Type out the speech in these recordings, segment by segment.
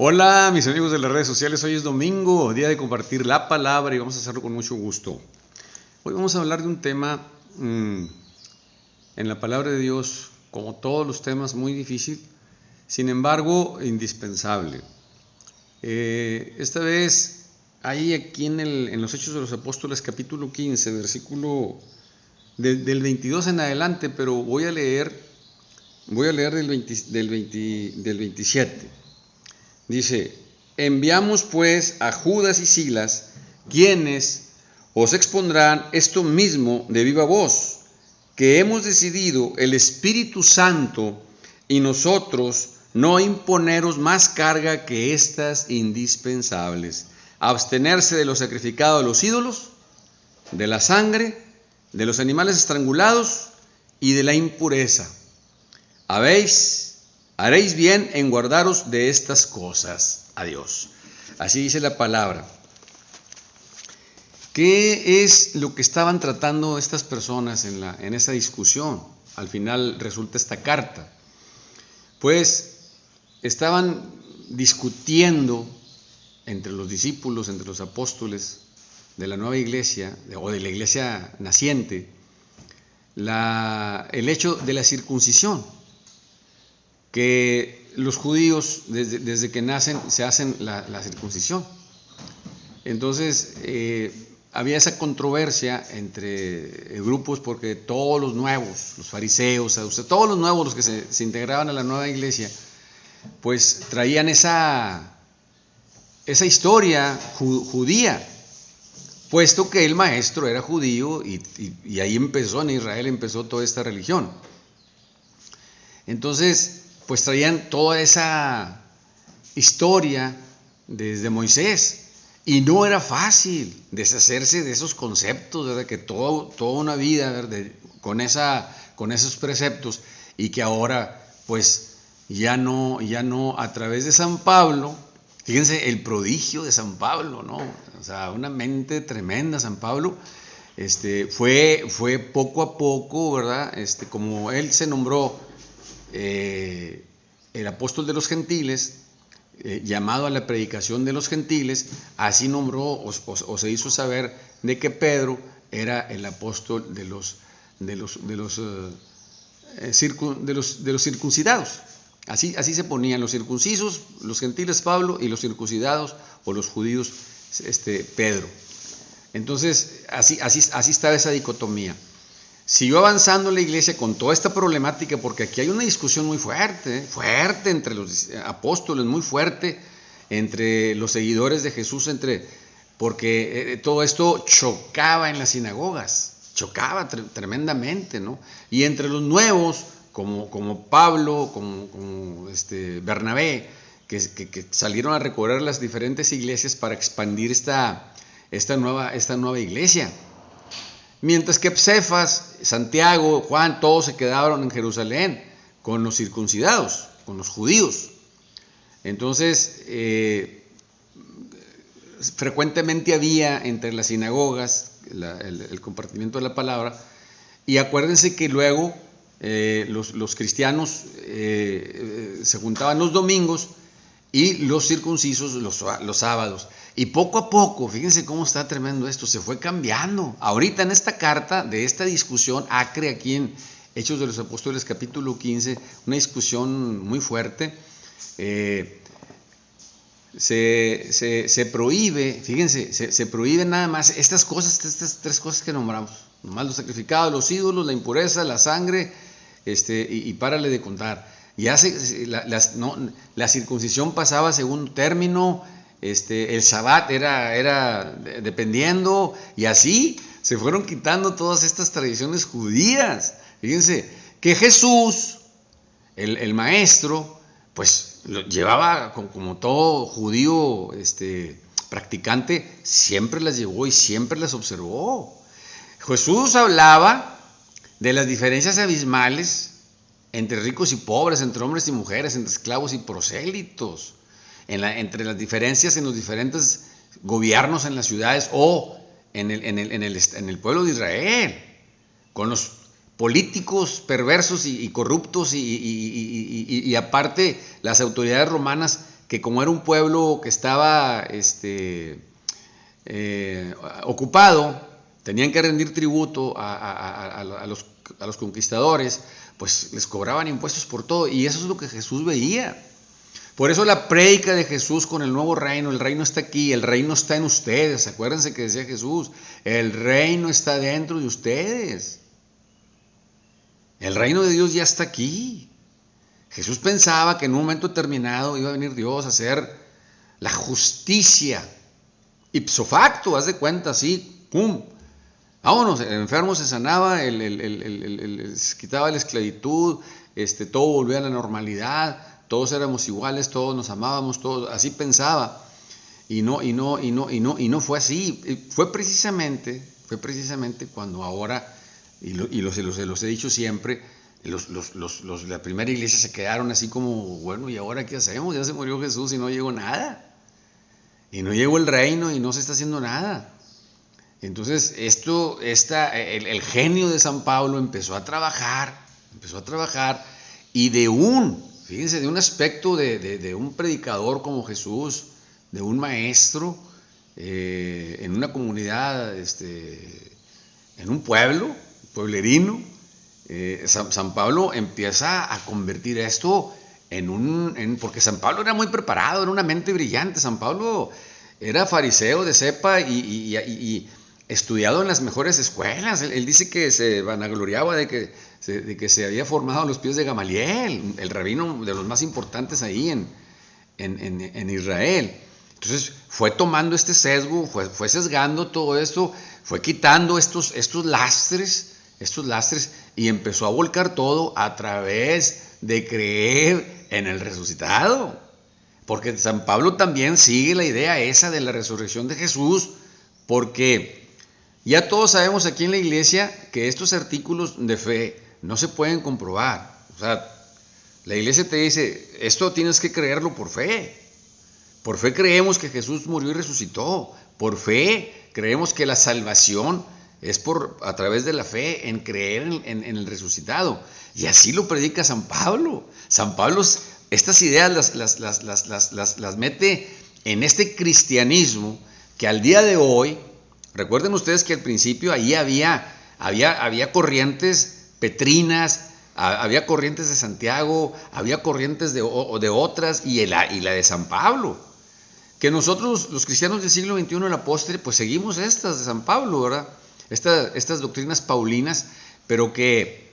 Hola mis amigos de las redes sociales, hoy es domingo, día de compartir la palabra y vamos a hacerlo con mucho gusto. Hoy vamos a hablar de un tema en la palabra de Dios, como todos los temas, muy difícil, sin embargo indispensable. Esta vez hay aquí en los Hechos de los Apóstoles capítulo 15, versículo del 22 en adelante, pero voy a leer del 27. Dice: enviamos pues a Judas y Silas, quienes os expondrán esto mismo de viva voz, que hemos decidido el Espíritu Santo y nosotros no imponeros más carga que estas indispensables: abstenerse de lo sacrificado a los ídolos, de la sangre, de los animales estrangulados y de la impureza. Haréis bien en guardaros de estas cosas. Adiós. Así dice la palabra. ¿Qué es lo que estaban tratando estas personas en esa discusión? Al final resulta esta carta. Pues estaban discutiendo entre los discípulos, entre los apóstoles de la nueva iglesia o de la iglesia naciente, el hecho de la circuncisión, que los judíos desde que nacen se hacen la circuncisión. Entonces había esa controversia entre grupos, porque todos los nuevos, los fariseos, todos los nuevos, los que se integraban a la nueva iglesia, pues traían esa historia judía, puesto que el maestro era judío y ahí empezó, en Israel empezó toda esta religión. Entonces pues traían toda esa historia desde Moisés, y no era fácil deshacerse de esos conceptos, ¿verdad? Que toda una vida, ¿verdad? con esos preceptos, y que ahora pues ya no a través de San Pablo. Fíjense el prodigio de San Pablo, ¿no? O sea, una mente tremenda San Pablo. Fue poco a poco, ¿verdad? Como él se nombró el apóstol de los gentiles, llamado a la predicación de los gentiles, así nombró o se hizo saber de que Pedro era el apóstol de los circuncidados. Así se ponían los circuncisos, los gentiles Pablo, y los circuncidados o los judíos Pedro. Entonces así estaba esa dicotomía. Siguió avanzando la iglesia con toda esta problemática, porque aquí hay una discusión muy fuerte entre los apóstoles, muy fuerte entre los seguidores de Jesús, porque todo esto chocaba en las sinagogas, chocaba tremendamente, ¿no? Y entre los nuevos, como Pablo, como Bernabé, que salieron a recorrer las diferentes iglesias para expandir esta nueva iglesia. Mientras que Cefas, Santiago, Juan, todos se quedaron en Jerusalén con los circuncidados, con los judíos. Entonces, frecuentemente había entre las sinagogas el compartimiento de la palabra. Y acuérdense que luego los cristianos se juntaban los domingos y los circuncisos los sábados. Y poco a poco, fíjense cómo está tremendo esto, se fue cambiando. Ahorita en esta carta, de esta discusión acre aquí en Hechos de los Apóstoles capítulo 15, una discusión muy fuerte, se prohíbe, fíjense, se prohíbe nada más estas tres cosas que nombramos, nomás los sacrificados, los ídolos, la impureza, la sangre, y párale de contar. Ya la circuncisión pasaba a segundo término, el Shabbat era dependiendo, y así se fueron quitando todas estas tradiciones judías. Fíjense que Jesús, el maestro, pues lo llevaba como todo judío practicante, siempre las llevó y siempre las observó. Jesús hablaba de las diferencias abismales entre ricos y pobres, entre hombres y mujeres, entre esclavos y prosélitos, entre las diferencias en los diferentes gobiernos en las ciudades o en el pueblo de Israel, con los políticos perversos y corruptos y aparte las autoridades romanas que como era un pueblo que estaba ocupado, tenían que rendir tributo a los conquistadores, pues les cobraban impuestos por todo, y eso es lo que Jesús veía. Por eso la prédica de Jesús con el nuevo reino, el reino está aquí, el reino está en ustedes. Acuérdense que decía Jesús, el reino está dentro de ustedes. El reino de Dios ya está aquí. Jesús pensaba que en un momento determinado iba a venir Dios a hacer la justicia. Ipso facto, haz de cuenta, así, pum. Vámonos, el enfermo se sanaba, se quitaba la esclavitud, todo volvía a la normalidad, todos éramos iguales, todos nos amábamos, todos, así pensaba. Y no fue así. Fue precisamente cuando ahora, se los he dicho siempre, la primera iglesia se quedaron así como, bueno, ¿y ahora qué hacemos? Ya se murió Jesús y no llegó nada. Y no llegó el reino y no se está haciendo nada. Entonces, el genio de San Pablo empezó a trabajar, y fíjense, de un aspecto de un predicador como Jesús, de un maestro, en una comunidad, en un pueblerino, San Pablo empieza a convertir esto porque San Pablo era muy preparado, era una mente brillante. San Pablo era fariseo de cepa y estudiado en las mejores escuelas. Él dice que se vanagloriaba de que se había formado a los pies de Gamaliel, el rabino de los más importantes ahí en Israel. Entonces fue tomando este sesgo, fue sesgando todo esto, fue quitando estos lastres, y empezó a volcar todo a través de creer en el resucitado. Porque San Pablo también sigue la idea esa de la resurrección de Jesús, porque ya todos sabemos aquí en la iglesia que estos artículos de fe no se pueden comprobar. O sea, la iglesia te dice, esto tienes que creerlo por fe. Por fe creemos que Jesús murió y resucitó. Por fe creemos que la salvación es a través de la fe, en creer en el resucitado. Y así lo predica San Pablo. San Pablo estas ideas las mete en este cristianismo que al día de hoy, recuerden ustedes que al principio ahí había corrientes petrinas, había corrientes de Santiago, había corrientes de otras, y la de San Pablo. Que nosotros, los cristianos del siglo XXI, en la postre, pues seguimos estas de San Pablo, ¿verdad? Estas doctrinas paulinas, pero que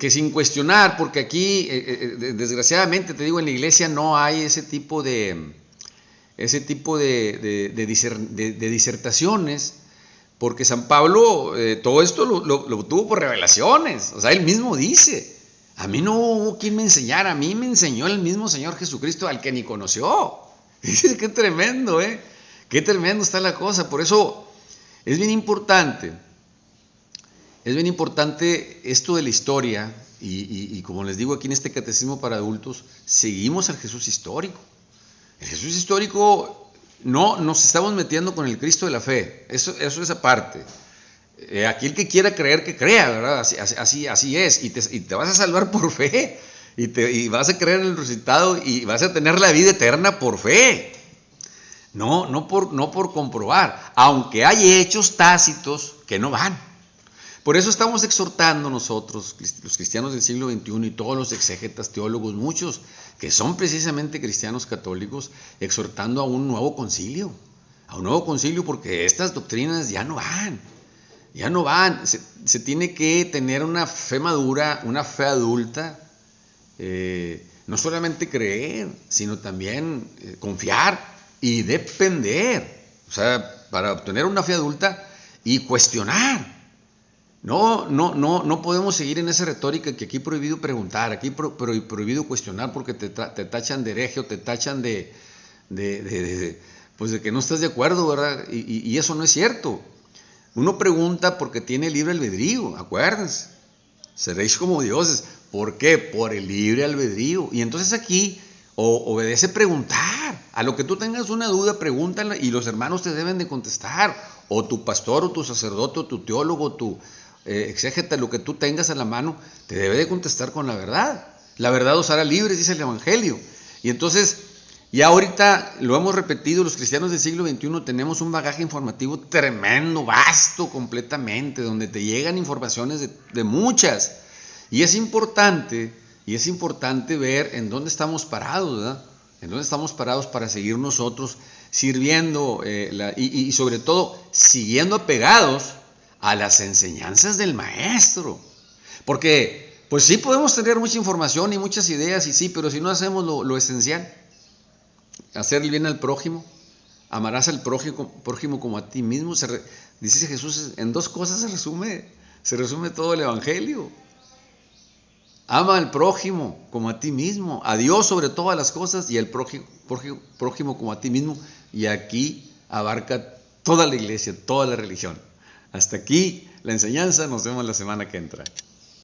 sin cuestionar, porque aquí, desgraciadamente, te digo, en la iglesia no hay ese tipo de disertaciones, porque San Pablo todo esto lo tuvo por revelaciones. O sea, él mismo dice, a mí no hubo quien me enseñara, a mí me enseñó el mismo Señor Jesucristo, al que ni conoció. Qué tremendo, qué tremendo está la cosa. Por eso es bien importante esto de la historia, y como les digo aquí en este catecismo para adultos, seguimos al Jesús histórico. El Jesús histórico, no nos estamos metiendo con el Cristo de la fe, eso es aparte. Aquí el que quiera creer, que crea, ¿verdad? Así es, y te vas a salvar por fe, y vas a creer en el resucitado, y vas a tener la vida eterna por fe. No por comprobar, aunque hay hechos tácitos que no van. Por eso estamos exhortando nosotros, los cristianos del siglo XXI, y todos los exégetas, teólogos, muchos que son precisamente cristianos católicos, exhortando a un nuevo concilio, porque estas doctrinas ya no van. Se tiene que tener una fe madura, una fe adulta, no solamente creer, sino también confiar y depender. O sea, para obtener una fe adulta y cuestionar. No podemos seguir en esa retórica que aquí prohibido preguntar, aquí prohibido cuestionar, porque te tachan de hereje, te tachan de que no estás de acuerdo, ¿verdad? Y eso no es cierto. Uno pregunta porque tiene libre albedrío, acuérdense. Seréis como dioses. ¿Por qué? Por el libre albedrío. Y entonces aquí obedece preguntar. A lo que tú tengas una duda, pregúntala, y los hermanos te deben de contestar. O tu pastor, o tu sacerdote, o tu teólogo, tu exégeta, lo que tú tengas a la mano, te debe de contestar con la verdad. La verdad os hará libres, dice el Evangelio. Y entonces Y ahorita lo hemos repetido, los cristianos del siglo XXI tenemos un bagaje informativo tremendo, vasto completamente, donde te llegan informaciones de muchas. Y es importante ver en dónde estamos parados, ¿verdad? En dónde estamos parados para seguir nosotros sirviendo y sobre todo siguiendo apegados a las enseñanzas del maestro. Porque pues sí podemos tener mucha información y muchas ideas, y sí, pero si no hacemos lo esencial, hacer el bien al prójimo, amarás al prójimo como a ti mismo, dice Jesús, en dos cosas se resume todo el evangelio. Ama al prójimo como a ti mismo, a Dios sobre todas las cosas y al prójimo como a ti mismo. Y aquí abarca toda la iglesia, toda la religión. Hasta aquí la enseñanza, nos vemos la semana que entra.